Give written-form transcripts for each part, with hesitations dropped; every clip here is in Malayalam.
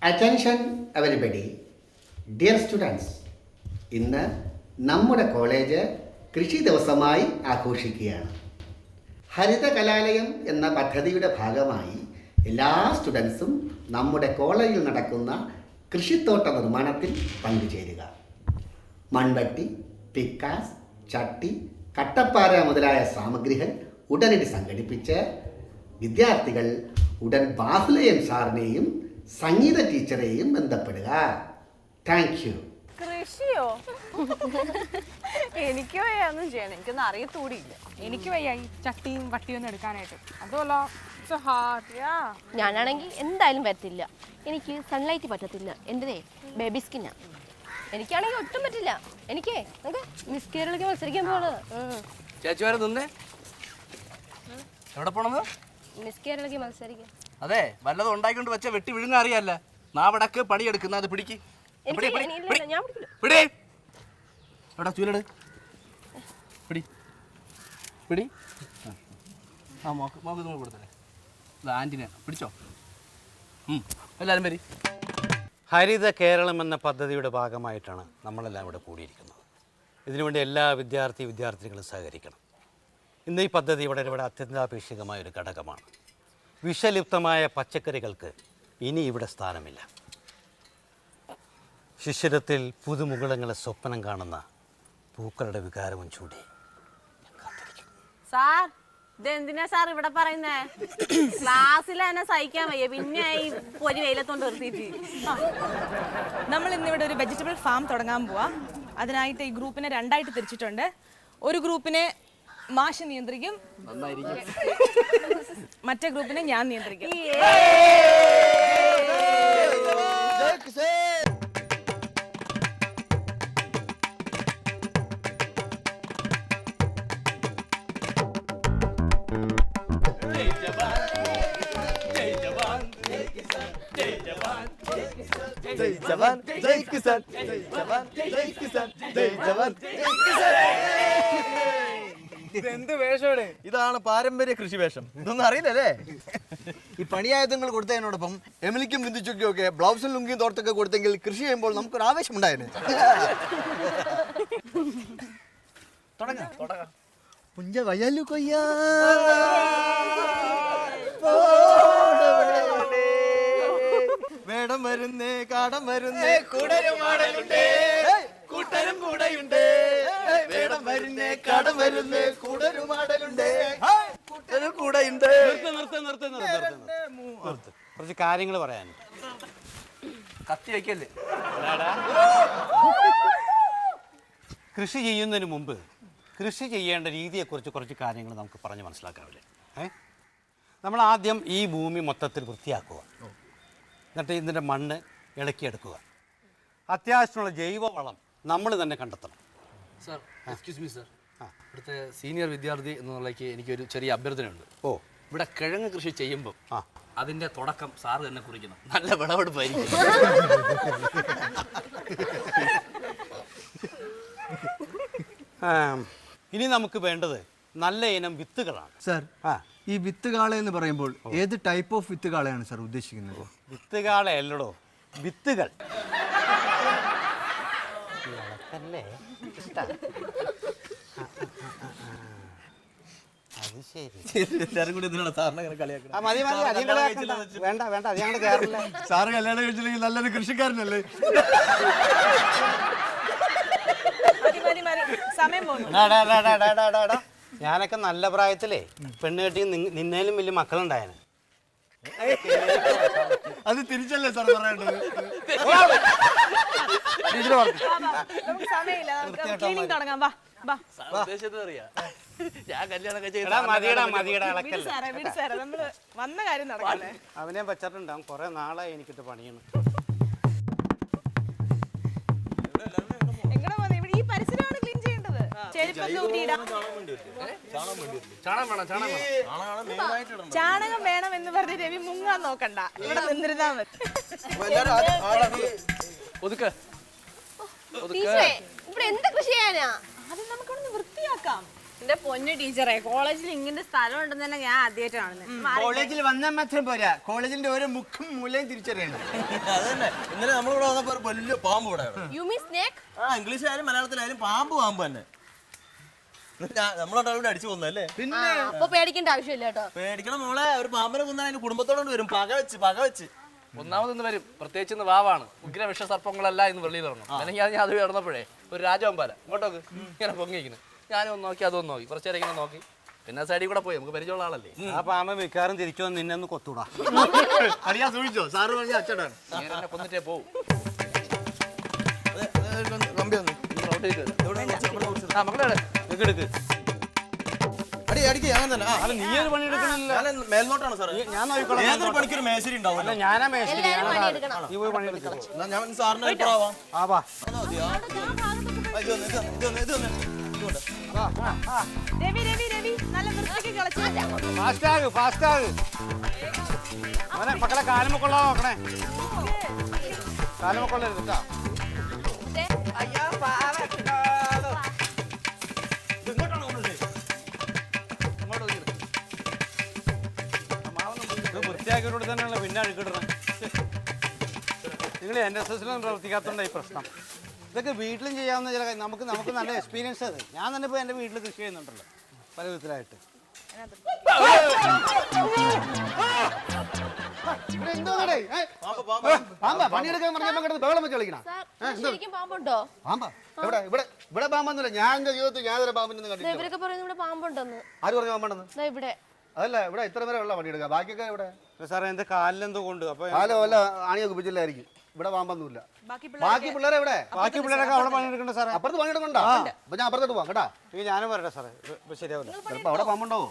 അറ്റൻഷൻ എവരിബഡി, ഡിയർ സ്റ്റുഡൻസ്, ഇന്ന് നമ്മുടെ കോളേജ് കൃഷി ദിവസമായി ആഘോഷിക്കുകയാണ്. ഹരിത കലാലയം എന്ന പദ്ധതിയുടെ ഭാഗമായി എല്ലാ സ്റ്റുഡൻസും നമ്മുടെ കോളേജിൽ നടക്കുന്ന കൃഷിത്തോട്ട നിർമ്മാണത്തിൽ പങ്കുചേരുക. മൺവെട്ടി, പിക്കാസ്, ചട്ടി, കട്ടപ്പാര മുതലായ സാമഗ്രികൾ ഉടനടി സംഘടിപ്പിച്ച് വിദ്യാർത്ഥികൾ ഉടൻ ബാഹുലയൻ സാറിനെയും സംഗീത ടീച്ചറെയും ബന്ധപ്പെടുക. Thank you. കൃഷിയോ? എനിക്ക് വയ്യൊന്നും ചെയ്യണം, എനിക്കൊന്നും അറിയത്തൂടിയില്ല. എനിക്ക് വയ്യായി ചട്ടിയും വട്ടിയും ഒന്നും എടുക്കാനായിട്ട്. അതുമല്ല ഞാനാണെങ്കിൽ എന്തായാലും പറ്റില്ല. എനിക്ക് സൺലൈറ്റ് പറ്റത്തില്ല. എൻ്റെതേ ബേബി സ്കിന്നാ. എനിക്കാണെങ്കിൽ ഒട്ടും പറ്റില്ല. എനിക്കേ മിസ് കേരളയ്ക്ക് മത്സരിക്കാൻ പോണത്. ചേച്ചി വരെ നിന്നേ, എവിടെ പോണത്? മിസ് കേരളയ്ക്ക് മത്സരിക്കാൻ. അതെ, വല്ലതും ഉണ്ടാക്കിക്കൊണ്ട് വെച്ച വെട്ടി വിഴുങ്ങ അറിയാല്ല. നാവടക്ക് പണിയെടുക്കുന്ന അത് പിടിക്ക്. എവിടെ ചൂലെട് പിടി പിടി. ആ മോക്ക് നമ്മൾ കൊടുത്തേ. ഇത് ആൻറ്റിനെ പിടിച്ചോ. എല്ലാവരും വരി. ഹരിത കേരളം എന്ന പദ്ധതിയുടെ ഭാഗമായിട്ടാണ് നമ്മളെല്ലാം ഇവിടെ കൂടിയിരിക്കുന്നത്. ഇതിനുവേണ്ടി എല്ലാ വിദ്യാർത്ഥികളും സഹകരിക്കണം. ഇന്ന് ഈ പദ്ധതി ഇവിടെ അത്യന്താപേക്ഷിതമായ ഒരു ഘടകമാണ്. വിഷലിപ്തമായ പച്ചക്കറികൾക്ക് ഇനി ഇവിടെ സ്ഥാനമില്ല. ശിശിരത്തിൽ പുതുമുകുളങ്ങളെ സ്വപ്നം കാണുന്ന പൂക്കളുടെ വികാരവും ചൂടി കാത്തിരിക്കും. സാർ, ഇതെന്തിനാ സാർ ഇവിടെ പറയുന്നേ? ക്ലാസ്സിൽ തന്നെ സഹിക്കാൻ വയ്യ, പിന്നെ ഈ പൊരി വെയിലത്തോണ്ട് നിർത്തിയിട്ട്. നമ്മൾ ഇന്നിവിടെ ഒരു വെജിറ്റബിൾ ഫാം തുടങ്ങാൻ പോവാ. അതിനായിട്ട് ഈ ഗ്രൂപ്പിനെ രണ്ടായിട്ട് തിരിച്ചിട്ടുണ്ട്. ഒരു ഗ്രൂപ്പിനെ മാഷ് നിയന്ത്രിക്കും, മറ്റേ ഗ്രൂപ്പിനെ ഞാൻ നിയന്ത്രിക്കും. എന്ത് വേഷമാണ്? ഇതാണ് പാരമ്പര്യ കൃഷി വേഷം. ഇതൊന്നും അറിയില്ലല്ലേ? ഈ പണിയായുധങ്ങൾ കൊടുത്തതിനോടൊപ്പം എമിലിക്കും ബിന്ദുച്ചൊക്കെ ഒക്കെ ബ്ലൗസും ലുങ്കിയും തോർത്തൊക്കെ കൊടുത്തെങ്കിൽ കൃഷി ചെയ്യുമ്പോൾ നമുക്കൊരു ആവേശം ഉണ്ടായിരുന്നു. തുടങ്ങാം. പുഞ്ച വയലു കൊയ്യാ വേടം വരുന്നേ, കാടം വരുന്നേ, കൂടരുമാടലുണ്ടേ, കൂട്ടരും കൂടെയുണ്ട്. വേടം വരുന്നേ, കാടം വരുന്നേ, കൂടരുമാടലുണ്ടേ, കൂട്ടരും കൂടെയുണ്ട്. കുറച്ച് കാര്യങ്ങൾ പറയാൻ. കത്തി വയ്ക്കല്ലേ? കൃഷി ചെയ്യുന്നതിന് മുമ്പ് കൃഷി ചെയ്യേണ്ട രീതിയെക്കുറിച്ച് കുറച്ച് കാര്യങ്ങൾ നമുക്ക് പറഞ്ഞ് മനസ്സിലാക്കാവില്ലേ? നമ്മൾ ആദ്യം ഈ ഭൂമി മൊത്തത്തിൽ വൃത്തിയാക്കുക. എന്നിട്ട് ഇതിൻ്റെ മണ്ണ് ഇളക്കിയെടുക്കുക. അത്യാവശ്യമുള്ള ജൈവവളം നമ്മൾ തന്നെ കണ്ടെത്തണം. സാർ, എക്സ്ക്യൂസ് മീ സാർ, ഇവിടുത്തെ സീനിയർ വിദ്യാർത്ഥി എന്നുള്ളതിലേക്ക് എനിക്കൊരു ചെറിയ അഭ്യർത്ഥനയുണ്ട്. ഇവിടെ കിഴങ്ങ് കൃഷി ചെയ്യുമ്പോൾ അതിൻ്റെ തുടക്കം സാറ് തന്നെ കുറിക്കണം. നല്ല വിളവെടുപ്പായിരിക്കും. ഇനി നമുക്ക് വേണ്ടത് നല്ല ഇനം വിത്തുകളാണ്. സാർ, ഈ വിത്ത് കാള എന്ന് പറയുമ്പോൾ ഏത് ടൈപ്പ് ഓഫ് വിത്ത് കാളയാണ് സാർ ഉദ്ദേശിക്കുന്നത്? വിത്ത് കാളയല്ലടോ, വിത്തുകൾ. അത് ശരി. എല്ലാവരും കൂടി എന്തിനാണ് സാറിനെ അങ്ങനെ കളിയാക്കുന്നത്? വേണ്ട വേണ്ട, അത് ഞങ്ങൾ കയറില്ല. സാറ് കല്യാണം കഴിച്ചില്ലെങ്കിൽ നല്ലൊരു കൃഷിക്കാരനല്ലേ? സമയം പോകുന്നു. ഞാനൊക്കെ നല്ല പ്രായത്തിലേ പെണ്ണ് കെട്ടി നിന്നേലും വലിയ മക്കളുണ്ടായേനെ. അത് തിരിച്ചല്ലേ സാർ പറയേണ്ടത്? ഞാൻ കല്യാണം വന്ന കാര്യം നടക്കല്ലേ? അവനെ വെച്ചിട്ടുണ്ടാവും. കുറെ നാളായി എനിക്കിട്ട് പണിയാണ്. ഈ പരിസരമാണ് ക്ലീൻ ചെയ്യേണ്ടത്. ചാണകം വേണം എന്ന് പറഞ്ഞ് രവി മുങ്ങാൻ നോക്കണ്ട, ഇവിടെ നിന്നിരുന്നാ മതി. ഇവിടെ എന്ത് കൃഷി ചെയ്യാനാ? അത് നമുക്കൊന്ന് വൃത്തിയാക്കാം. എന്റെ പൊന്നു ടീച്ചറെ, കോളേജിൽ ഇങ്ങനെ സ്ഥലം ഉണ്ടെന്ന് തന്നെ ഞാൻ ആദ്യമായിട്ട് കാണുന്നത്. കോളേജിൽ വന്നാൽ മാത്രം പോരാ, കോളേജിന്റെ ഓരോ മുഖം മൂലയും തിരിച്ചറിയണം. അത് തന്നെ. ഇന്നലെ നമ്മളിവിടെ വന്നപ്പോ ഒരു വലിയ പാമ്പ് ഇവിടെ. You mean snake? ഇംഗ്ലീഷിലായാലും മലയാളത്തിലായാലും പാമ്പ് തന്നെ. നമ്മളോട് അടിച്ചു പോകുന്നല്ലേ? പിന്നെ അപ്പൊ പേടിക്കേണ്ട ആവശ്യമില്ല കേട്ടോ. പേടിക്കണം മോളെ, ഒരു പാമ്പിനെ കൊന്നാൽ അതിന് കുടുംബത്തോട് വരും. പക വെച്ച് ഒന്നാമതൊന്ന് വരും, പ്രത്യേകിച്ച് ഇന്ന് വാവാണ്. ഉഗ്ര വിഷസർപ്പങ്ങളെല്ലാം ഇന്ന് വെളിയിൽ ഇറങ്ങും. അല്ലെങ്കിൽ ഞാൻ അത് കിടന്നപ്പോഴേ ഒരു രാജവമ്പാല ഇങ്ങോട്ടോക്ക് ഇങ്ങനെ പൊങ്ങിയിരിക്കുന്നു. ഞാനും ഒന്ന് നോക്കി അതൊന്ന് നോക്കി, കുറച്ച് നേരം ഇങ്ങനെ നോക്കി, പിന്നെ സൈഡിൽ കൂടെ പോയി. നമുക്ക് പരിചയമുള്ള ആളല്ലേ. ആ പാമ്പ് മിക്കാറും തിരിച്ചു വന്ന് നിന്നെ ഒന്ന് കൊത്തൂടാ. അറിയാൻ സൂക്ഷിച്ചോ, സാറ് പറഞ്ഞ അച്ചടാണ്. ഇങ്ങനെ എന്നെ കൊന്നിട്ടേ പോവും. കമ്പി വന്നു. മക്കളെ എടുക്ക് അടിക്ക് അങ്ങനെ തന്നെ. നീ ഒരു പണി എടുക്കണല്ലോ. ഞാൻ മേൽനോട്ടാണ് സാറേ. ഞാൻ നോക്കിക്കോളാം. ഏതൊരു പണിക്കൊരു മേശരി ഉണ്ടാവും. അല്ല ഞാനാ മേശരി. എല്ലാരും പണിയെടുക്കണം. നീ പോയി പണി എടുക്കണം. ഞാൻ സാറിന് അഭിപ്രായമാവാം. ആ വാ. രവി നല്ല വൃത്തിക്ക് കളിച്ചു. ഫാസ്റ്റ് ആഗ്. അവനെ മക്കളെ കാലുമ കൊള്ളാൻ നോക്കണേ. കാലുമ കൊള്ളരുത് കേട്ടോ. വൃത്തിയാക്കിയോട് തന്നെയുള്ള പിന്നെ അഴുക്കിടണം. നിങ്ങൾ NSSലും പ്രവർത്തിക്കാത്തതുകൊണ്ടാണ് ഈ പ്രശ്നം. ഇതൊക്കെ വീട്ടിലും ചെയ്യാവുന്ന ചില കാര്യം. നമുക്ക് നല്ല എക്സ്പീരിയൻസ് അത്. ഞാൻ തന്നെ ഇപ്പോൾ എൻ്റെ വീട്ടിൽ കൃഷി ചെയ്യുന്നുണ്ടല്ലോ പല വിധത്തിലായിട്ട്. പണിയെടുക്കാൻ പറഞ്ഞപ്പോ ബഹളം വെച്ച് കളിക്കണം. സാർ, ശരിക്കും പാമ്പുണ്ടോ? പാമ്പാ? ഇവിടെ പാമ്പൊന്നുമില്ല. ഞാൻ എന്റെ ജീവിതത്തിൽ ഞാനൊരു പാമ്പിനെ കണ്ടിട്ടില്ല. ഇവരൊക്കെ പറയുന്നത് ഇവിടെ പാമ്പുണ്ടെന്ന്. ആര് പറഞ്ഞു പാമ്പുണ്ടെന്ന്? ദാ ഇവിടെ. അതല്ല, ഇവിടെ ഇത്ര വരെ ഉള്ള പണിയെടുക്കുക. ബാക്കിയൊക്കെ ഇവിടെ സാറേ എൻ്റെ കാലിലെന്തോ കൊണ്ട് അപ്പോൾ കാലോ വല്ല ആണിയൊക്കെ പിടിച്ചില്ലായിരിക്കും. ഇവിടെ പാമ്പൊന്നുമില്ല. ബാക്കി പിള്ളേരെ എവിടെ? ബാക്കി പിള്ളേരൊക്കെ അവിടെ പണിയെടുക്കണ്ട സാറേ. അപ്പുറത്ത് പണിയെടുക്കണ്ട. അപ്പൊ ഞാൻ അപ്പുറത്തോട്ട് പോവാം കേട്ടാ. എനിക്ക് ഞാനും വരട്ടെ സാറേ. ഇപ്പൊ ശരിയാവില്ല. ചിലപ്പോ അവിടെ പാമ്പുണ്ടാവോ?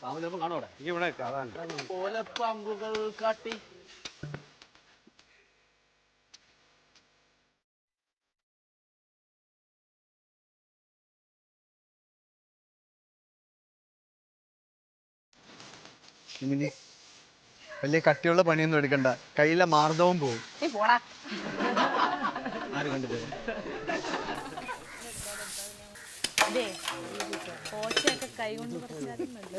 പാമ്പ് ചിലപ്പോൾ കാണോ അവിടെ. എനിക്ക് ഇവിടെ നിൽക്കാം. അതാണ് ഓലപ്പാമ്പുകൾ കാട്ടി വലിയ കട്ടിയുള്ള പണിയൊന്നും എടുക്കണ്ട, കയ്യിലെ മാർദ്ദവും പോവും. ആര് കണ്ടിട്ട് അതെ, കോച്ചയൊക്കെ കൈ കൊണ്ട് കുറച്ച് മതി.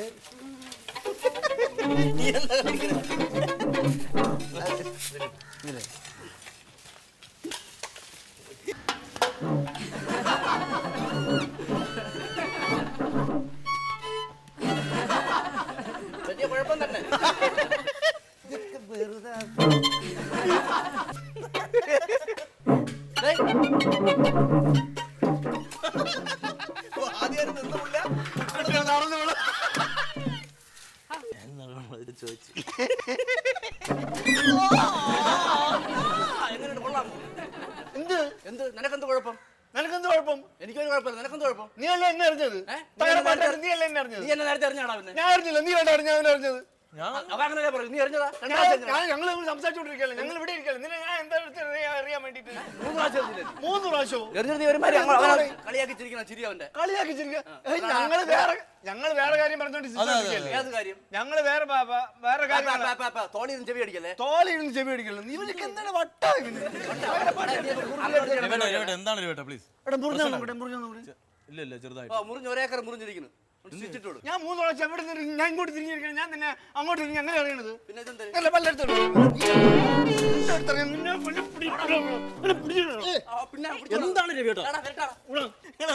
വലിയ കുഴപ്പം തന്നെ. ചോദിച്ചു എന്ത് നിനക്കെന്ത് കുഴപ്പം? നിനക്കെന്ത് കുഴപ്പം? എനിക്കൊരു കുഴപ്പമില്ല. നിനക്കെന്ത് കുഴപ്പം? നീ അല്ലേ എന്നെ അറിഞ്ഞത്? നീ അല്ലേ എന്നെ അറിഞ്ഞത്? നീ എന്നെ നേരത്തെ അറിഞ്ഞാടാ? പിന്നെ ഞാൻ അറിഞ്ഞില്ല. നീ വേണ്ട അറിഞ്ഞത്. അവ അങ്ങനെ പറയും. നീ അറിഞ്ഞതാ? ഞങ്ങൾ സംസാരിച്ചോണ്ടിരിക്കല്ലേ, ഞങ്ങൾ ഇവിടെ ഇരിക്കല്ലേ. നിന്നെ ഞാൻ എന്താ അറിയാൻ വേണ്ടിട്ട് 3 പ്രാവശ്യം എറിഞ്ഞില്ലേ? 3 പ്രാവശ്യം എറിഞ്ഞിട്ട് നീ ഒരുമാതിരി അവനെ കളിയാക്കി ചിരിക്കണ ചിരി അവന്റെ. കളിയാക്കിച്ചിരിക്കുക. ഞങ്ങൾ വേറെ കാര്യം പറഞ്ഞോണ്ടിരിക്കല്ലേ. ഏത് കാര്യം? ഞങ്ങൾ വേറെ കാര്യം തോളി നിന്ന് ചെവി അടിക്കല്ലേ? തോളിരുന്ന് ചെവി അടിക്കല്ലോ. നീ ഇവനൊക്കെ എന്താണ് വട്ടാ? എന്താണ് ഒരു വേട്ട പ്ലീസ്? ഇല്ല ചെറുതായിട്ട് മുറിഞ്ഞ് ഒരേക്കർ മുറിഞ്ഞിരിക്കുന്നു. ഞാൻ 3 പ്രാവശ്യം എവിടെ നിന്ന് ഞാൻ ഇങ്ങോട്ട് തിരിഞ്ഞിരിക്കണം. ഞാൻ തന്നെ അങ്ങോട്ട് തിരിഞ്ഞ് അങ്ങനെ അറിയണത്. പിന്നെ ഇതെന്ത്? അല്ല, പലയിടത്തും എന്താണ് രവിയേട്ടാ?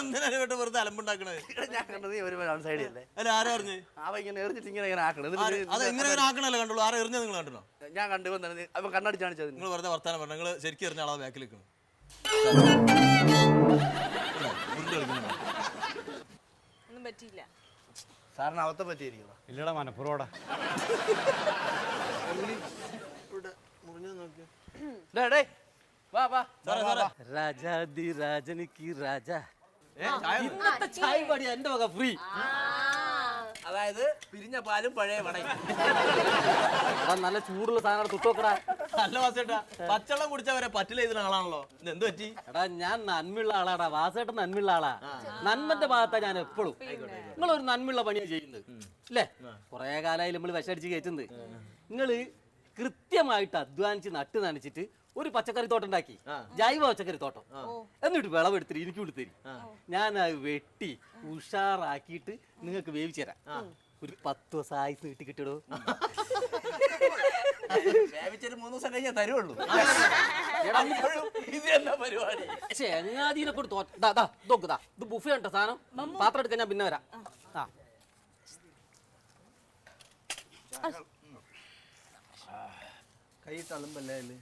എന്തിനാണ് രവിയേട്ട വെറുതെ അലമ്പുണ്ടാക്കണത്? ഞാൻ കണ്ടത് നീ ഒരു സൈഡിൽ അല്ലേ? അല്ല ആരാ അറിഞ്ഞ്? അവ ഇങ്ങനെ എറിഞ്ഞിട്ട് ഇങ്ങനെ ആക്കണത്. അത് എങ്ങനെ ആക്കണല്ലേ കണ്ടുള്ളൂ. ആരാ എറിഞ്ഞത് നിങ്ങൾ കണ്ടോ? ഞാൻ കണ്ടു വന്നത് അവൻ കണ്ണടിച്ച് കാണിച്ചത്. നിങ്ങൾ വെറുതെ വർത്താനം പറഞ്ഞു. നിങ്ങൾ ശരിക്കും എറിഞ്ഞ ആളാ ബാക്കിൽ നിൽക്കണം. ഒന്നും പറ്റിയില്ല. സാറിന് അവത്തെ പറ്റിയിരിക്കുന്നു. ഇല്ലടാ മനപ്പുറോടാ. വാ വാ. രാജാതി രാജനിക്ക് രാജ. ഇന്നത്തെ ചായ പാടിയ എന്റെ വക ഫ്രീ. അതായത് പിരിഞ്ഞ പാലും പഴയ വടയും. നല്ല ചൂടുള്ള സാധനം തുട്ടോക്കടാ. നല്ല വാസേട്ടാ, പച്ചവെള്ളം കുടിച്ചവരെ പറ്റില്ല ഇതിന് ആളാണല്ലോ. ഇത് എന്ത് പറ്റി? എടാ ഞാൻ നന്മയുള്ള ആളാടാ. വാസേട്ടൻ നന്മയുള്ള ആളാ. നന്മന്റെ ഭാഗത്താ ഞാൻ എപ്പോഴും. നിങ്ങളൊരു നന്മയുള്ള പണിയാണ് ചെയ്യുന്നത് അല്ലേ? കൊറേ കാലമായി നമ്മൾ വിഷടിച്ച് കയറ്റുന്നത്. നിങ്ങള് കൃത്യമായിട്ട് അധ്വാനിച്ച് നട്ട് നനച്ചിട്ട് ഒരു പച്ചക്കറി തോട്ടം ഉണ്ടാക്കി, ജൈവ പച്ചക്കറി തോട്ടം. എന്നിട്ട് വിളവെടുത്തിട്ട് എനിക്ക് കൊടുത്തരും. ഞാൻ അത് വെട്ടി ഉഷാറാക്കിയിട്ട് നിങ്ങൾക്ക് വേവിച്ചു തരാം. ഒരു 10 ദിവസം ആയുസ് കിട്ടി കിട്ടിടോ. വേവിച്ചൊരു 3 ദിവസം കഴിഞ്ഞാൽ തരുള്ളൂ. ഇത് എന്നാ പരിപാടി? ചെങ്ങാതിനെ കൊണ്ട് തോക്കുതാ. ഇത് ബുഫേ ഉണ്ടോ സാധനം? പാത്രം എടുക്കാൻ ഞാൻ പിന്നെ വരാം. ആ കൈ തളുമ്പല്ലേ അല്ലേ?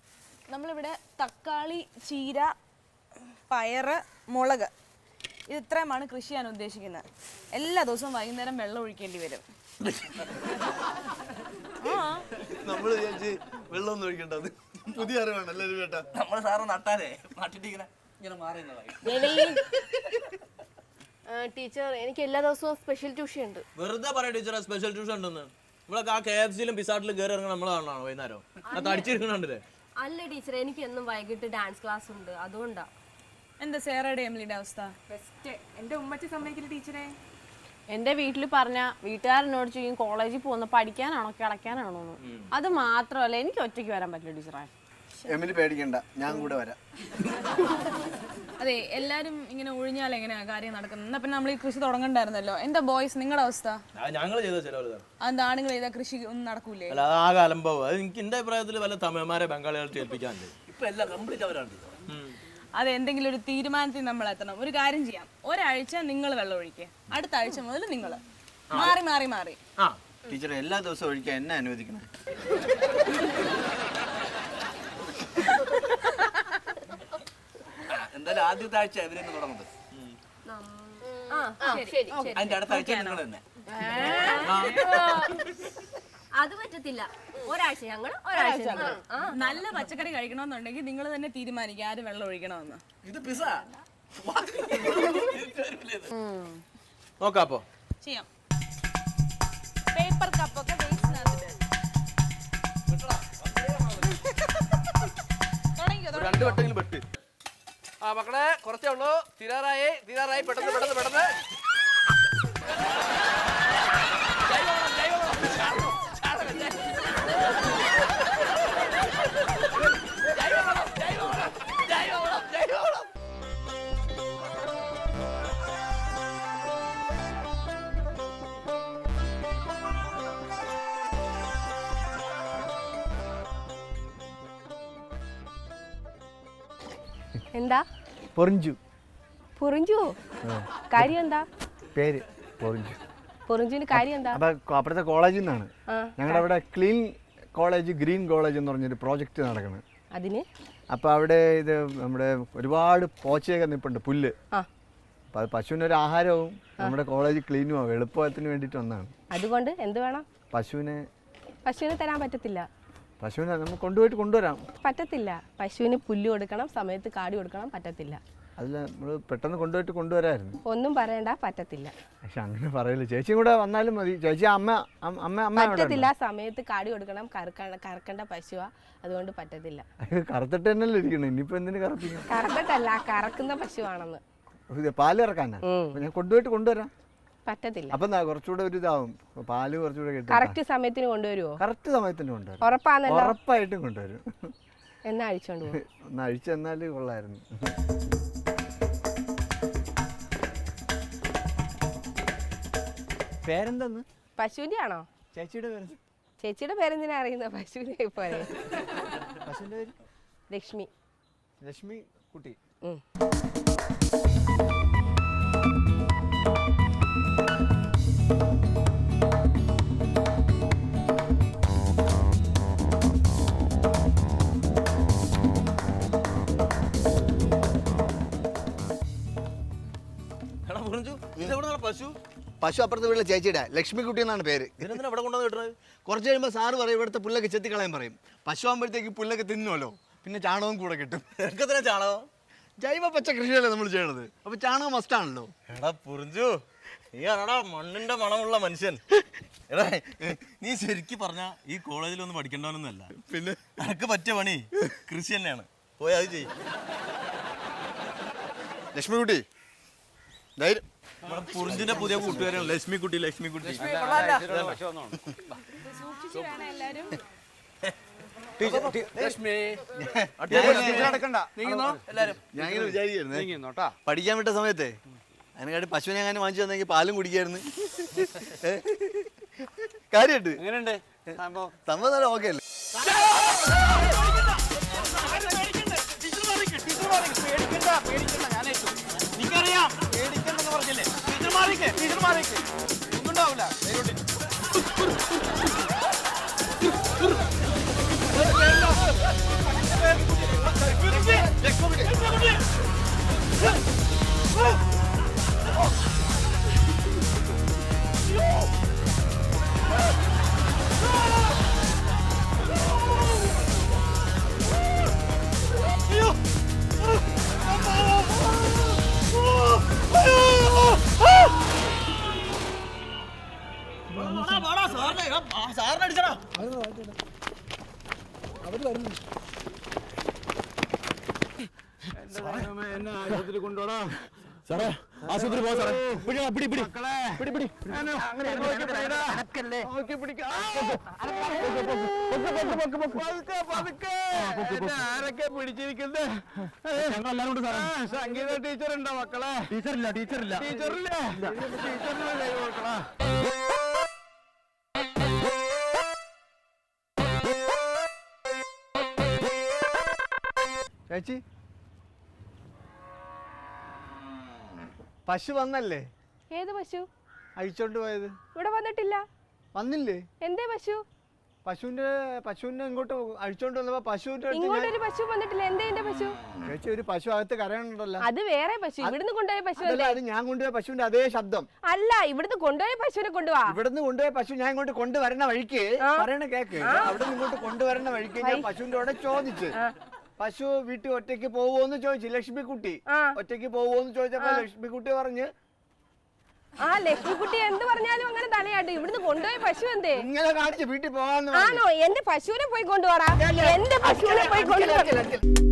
നമ്മളിവിടെ തക്കാളി, ചീര, പയറ്, മുളക് ഇത് ഇത്രയുമാണ് കൃഷി ചെയ്യാൻ ഉദ്ദേശിക്കുന്നത്. എല്ലാ ദിവസവും വൈകുന്നേരം വെള്ളം ഒഴിക്കേണ്ടി വരും. നമ്മൾ വിചാരിച്ച് വെള്ളമൊന്നും ഒഴിക്കേണ്ടത് പുതിയ അറിവാണല്ലേ ചേട്ടാ. നമ്മള് സാറ് നട്ടാലേ നട്ടിട്ട് ഇങ്ങനെ മാറി ടീച്ചർ എനിക്ക് എല്ലാ ദിവസവും സ്പെഷ്യൽ ട്യൂഷൻ ഉണ്ട്. വെറുതെ പറയാം ടീച്ചറെ സ്പെഷ്യൽ ട്യൂഷൻ ഉണ്ടെന്ന്. നമ്മളൊക്കെ ആ KFC-ലും പിസാട്ടിലും കയറി ഇറങ്ങണം നമ്മൾ കാണണം വൈകുന്നേരം. അത് അടിച്ചിരിക്കണുണ്ടല്ലേ? അല്ല ടീച്ചർ, എനിക്ക് എന്നും വൈകിട്ട് ഡാൻസ് ക്ലാസ് ഉണ്ട്, അതുകൊണ്ടാ. എന്താ സേറയുടെ എമിലിയുടെ അവസ്ഥ? എന്റെ വീട്ടിൽ പറഞ്ഞ വീട്ടുകാരനോട് ചോദിക്കും കോളേജിൽ പോകുന്ന പഠിക്കാനാണോ കിടക്കാനാണോ എന്ന്. അത് മാത്രമല്ല എനിക്ക് ഒറ്റയ്ക്ക് വരാൻ പറ്റില്ല ടീച്ചറെ. എമിലി പേടിക്കണ്ട, ഞാൻ കൂടെ വരാം. അതെ, എല്ലാരും ഇങ്ങനെ ഒഴിഞ്ഞാൽ എങ്ങനെയാ കാര്യം നടക്കുന്നത്? എന്നാ പിന്നെ നമ്മൾ ഈ കൃഷി തുടങ്ങണ്ടായിരുന്നല്ലോ. എന്താ ബോയ്സ് നിങ്ങളുടെ അവസ്ഥ? ഞങ്ങൾ ചെയ്ത ചിലവർ എന്താ ആണുങ്ങൾ ചെയ്താൽ കൃഷി ഒന്നും നടക്കൂലേ? അല്ല, അത് ആകെ അലമ്പാവും. അത് എനിക്ക് എന്റെ അഭിപ്രായത്തിൽ വല്ല തമിഴന്മാരെ ബംഗാളികളെ ഏൽപ്പിക്കാനുണ്ട്. ഇപ്പൊ എല്ലാം കംപ്ലീറ്റ് അവരാണ്. അതെ, എന്തെങ്കിലും ഒരു തീരുമാനത്തിൽ നമ്മൾ എത്തണം. ഒരു കാര്യം ചെയ്യാം, ഒരാഴ്ച നിങ്ങൾ വെള്ളം ഒഴിക്കുക, അടുത്ത ആഴ്ച മുതൽ നിങ്ങൾ മാറി മാറി മാറി. ആ ടീച്ചർ എല്ലാ ദിവസവും ഒഴിക്കാൻ എന്നെ അനുവദിക്കണം. എന്തായാലും ആദ്യത്തെ ആഴ്ച ഇവരെന്ന് തുടങ്ങുന്നത്. അതിന്റെ അടുത്ത ആഴ്ച നിങ്ങൾ തന്നെ. അത് പറ്റത്തില്ല. ഒരാഴ്ച ഞങ്ങൾ, ഒരാഴ്ച നിങ്ങൾ. നല്ല പച്ചക്കറി കഴിക്കണമെന്നുണ്ടെങ്കിൽ നിങ്ങൾ തന്നെ തീരുമാനിക്കുക ആര് വെള്ളം ഒഴിക്കണമെന്ന്. ഇത് പിസ നോക്കാം അപ്പൊ ചെയ്യാം. പേപ്പർ കപ്പൊക്കെ രണ്ടു വട്ടെങ്കിലും പെട്ട്. ആ മക്കളെ കുറച്ചേ ഉള്ളൂ. തീരാറായി പെട്ടെന്ന് പെട്ടെന്ന് പെട്ടെന്ന്. എന്താ പൊറിഞ്ചു? പൊറിഞ്ചു കാര്യം എന്താ? പേര് പൊറിഞ്ചു. പൊറിഞ്ചുവിന് കാര്യം എന്താ? അപ്പൊ അപ്പുറത്തെ കോളേജിൽ നിന്നാണ്. ഞങ്ങളുടെ അവിടെ ക്ലീൻ കോളേജ്, ഗ്രീൻ കോളേജ് എന്ന് പറഞ്ഞൊരു പ്രോജക്റ്റ് നടക്കണം. അതിന് അപ്പോൾ അവിടെ ഇത് നമ്മുടെ ഒരുപാട് പോച്ചയൊക്കെ നിൽപ്പുണ്ട്, പുല്ല്. അപ്പോൾ അത് പശുവിനൊരു ആഹാരവും നമ്മുടെ കോളേജ് ക്ലീനും ആവും, എളുപ്പത്തിന് വേണ്ടിയിട്ട് ഒന്നാണ്. അതുകൊണ്ട് എന്ത് വേണം? പശുവിനെ തരാൻ പറ്റത്തില്ല. പശുവിനെ നമുക്ക് കൊണ്ടുവരാം. പറ്റത്തില്ല. പശുവിന് പുല്ല് കൊടുക്കണം, സമയത്ത് കാടി കൊടുക്കണം, പറ്റത്തില്ല. അതിൽ നമ്മൾ പെട്ടെന്ന് കൊണ്ടുവരായിരുന്നു. ഒന്നും പറയണ്ട, പറ്റത്തില്ല. പക്ഷെ അങ്ങനെ പറയില്ല, ചേച്ചിയും കൂടെ വന്നാലും മതി. ചേച്ചി അമ്മ പറ്റത്തില്ല. സമയത്ത് കാടി കൊടുക്കണം, കറക്കേണ്ട പശുവാ, അതുകൊണ്ട് പറ്റത്തില്ല. കറുത്തിട്ട് തന്നെയല്ലേ ഇരിക്കണം, ഇനിയിപ്പോ എന്തിനു കറപ്പിക്കും? കറക്കട്ടല്ല, കറക്കുന്ന പശുവാണെന്ന്. പാല് ഇറക്കാനാ? ഞാൻ കൊണ്ടുവരാം. പറ്റത്തില്ല. അപ്പൊ കുറച്ചുകൂടെ ഒരു ഇതാവും, പാല് കുറച്ചുകൂടെ കിട്ടും. കറക്റ്റ് സമയത്തിന് കൊണ്ടുവരുമോ? കറക്റ്റ് സമയത്തിന് കൊണ്ടുവരും. ഉറപ്പാണല്ലോ? ഉറപ്പായിട്ടും കൊണ്ടുവരും. എന്നാ അഴിച്ചോണ്ട് പോകും. ഒന്ന് അഴിച്ചു തന്നാല് കൊള്ളായിരുന്നു. പേരെന്താന്ന്? പശുവിന്റെ ആണോ? ചേച്ചിയുടെ പേര്? ചേച്ചിയുടെ പേരെന്തിനാ അറിയുന്ന? പശുവിനെ പോലെ. പശുവിന്റെ പേര് ലക്ഷ്മി. ലക്ഷ്മി കുട്ടി. പശു അപ്പുറത്തെ വീട്ടിലെ ചേച്ചിയുടെ ലക്ഷ്മി കുട്ടി എന്നാണ് പേര്. ഇതിനെന്തിനാ ഇവിടെ കൊണ്ടുവന്ന് കിട്ടുന്നത്? കുറച്ച് കഴിയുമ്പോൾ സാറ് പറയും ഇവിടുത്തെ പുല്ലൊക്കെ ചെത്തിക്കളയാൻ പറയും. പശു ആകുമ്പോഴത്തേക്ക് പുല്ലൊക്കെ തിന്നുമല്ലോ, പിന്നെ ചാണകവും കൂടെ കിട്ടും. എനക്കെന്തിനാ ചാണകം? ജൈവ പച്ച കൃഷിയല്ലേ നമ്മൾ ചെയ്യണത്, അപ്പൊ ചാണകം മസ്റ്റാണല്ലോ. എടാ പുറിഞ്ചു, നീ ആണടാ മണ്ണിന്റെ മണമുള്ള മനുഷ്യൻ. എടാ നീ ശരിക്കും പറഞ്ഞ ഈ കോളേജിലൊന്നും പഠിക്കേണ്ടവനൊന്നുമല്ല. പിന്നെ എനക്ക് പറ്റിയ പണി കൃഷി തന്നെയാണ്. പോയി അത് ചെയ്യും. ലക്ഷ്മി കുട്ടി ധൈര്യം. പുറിഞ്ചിന്റെ പുതിയ കൂട്ടുകാരാണ് ലക്ഷ്മിക്കുട്ടി. സൂക്ഷിച്ചു വേണം എല്ലാരും. ലക്ഷ്മി നടക്കണ്ട നീങ്ങുന്നോ എല്ലാരും ഞാൻ ഇങ്ങനെ വിചാരിക്കുന്നു പഠിക്കാൻ വിട്ട സമയത്തെ അതിനെക്കാട്ടി പശുവിനെ അങ്ങനെ വാങ്ങിച്ചു തന്നെങ്കിൽ പാലും കുടിക്കായിരുന്നു. കാര്യമായിട്ട് എങ്ങനെയുണ്ട് സംഭവം നല്ല ഓക്കെ അല്ലേ? എനിക്കറിയാം പേടിക്കണ്ടെന്ന് പറഞ്ഞില്ലേ? ടീച്ചർ മാറിക്ക്, ടീച്ചർ മാറിക്ക്. ഒന്നും ഉണ്ടാവില്ല. സാറേ ആശുപത്രി പോ സാറേ. പിടി പിടി പിടി പിടി ആരൊക്കെ പിടിച്ചിരിക്കുന്നത്? ഞങ്ങളെല്ലാരും കൂടെ സാറേ. സംഗീത ടീച്ചർ ഉണ്ടോ മക്കളെ? ടീച്ചറില്ല ടീച്ചറില്ല ടീച്ചറില്ല ടീച്ചറിന് കൈ കൊടുക്കണ. ചേച്ചി പശു വന്നല്ലേ? ഏത് പശു? അഴിച്ചോണ്ട് പോയത് ഇവിടെ വന്നിട്ടില്ല. വന്നില്ലേ? എന്തേ പശു? പശുവിനെ ഇങ്ങോട്ട് അഴിച്ചോണ്ട് വന്നപ്പോ പശുവിന്റെ ഇങ്ങോട്ടൊരു പശു വന്നിട്ടില്ല. എന്തേ എന്റെ പശു? ചേച്ചി ഒരു പശു അകത്ത് കരയണുണ്ടല്ലോ. അത് വേറെ പശു. ഇവിടുന്ന് കൊണ്ടുപോയ പശു അതല്ല, അത് ഞാൻ കൊണ്ടുപോയ പശുവിന്റെ അതേ ശബ്ദം. അല്ല, ഇവിടുന്ന് കൊണ്ടുപോയ പശുവിനെ കൊണ്ടുപോവാ. ഇവിടുന്ന് കൊണ്ടുപോയ പശു ഞാൻ ഇങ്ങോട്ട് കൊണ്ടുവരണ വഴിക്ക് പറയണ കേക്ക് അവിടെ നിന്ന് ഇങ്ങോട്ട് കൊണ്ടുവരണ വഴിക്ക് ഞാൻ പശുവിന്റെ കൂടെ ചോദിച്ചു, പശു വീട്ടിൽ ഒറ്റയ്ക്ക് പോവോന്ന് ചോദിച്ചു. ലക്ഷ്മിക്കുട്ടി ഒറ്റയ്ക്ക് പോവോന്ന് ചോദിച്ചപ്പോ ലക്ഷ്മിക്കുട്ടി പറഞ്ഞ് ആ ലക്ഷ്മിക്കുട്ടി എന്ത് പറഞ്ഞാലും അങ്ങനെ തലയാട്ട്. ഇവിടുന്ന് കൊണ്ടുപോയ പശു എന്തേ? ഇങ്ങനെ കാണിച്ച് വീട്ടിൽ പോകാന്ന് ആണോ? എന്റെ പശുവിനെ പോയി കൊണ്ടുപോടാ. എന്റെ പശുവിനെ പോയി കൊണ്ടുപോകാ.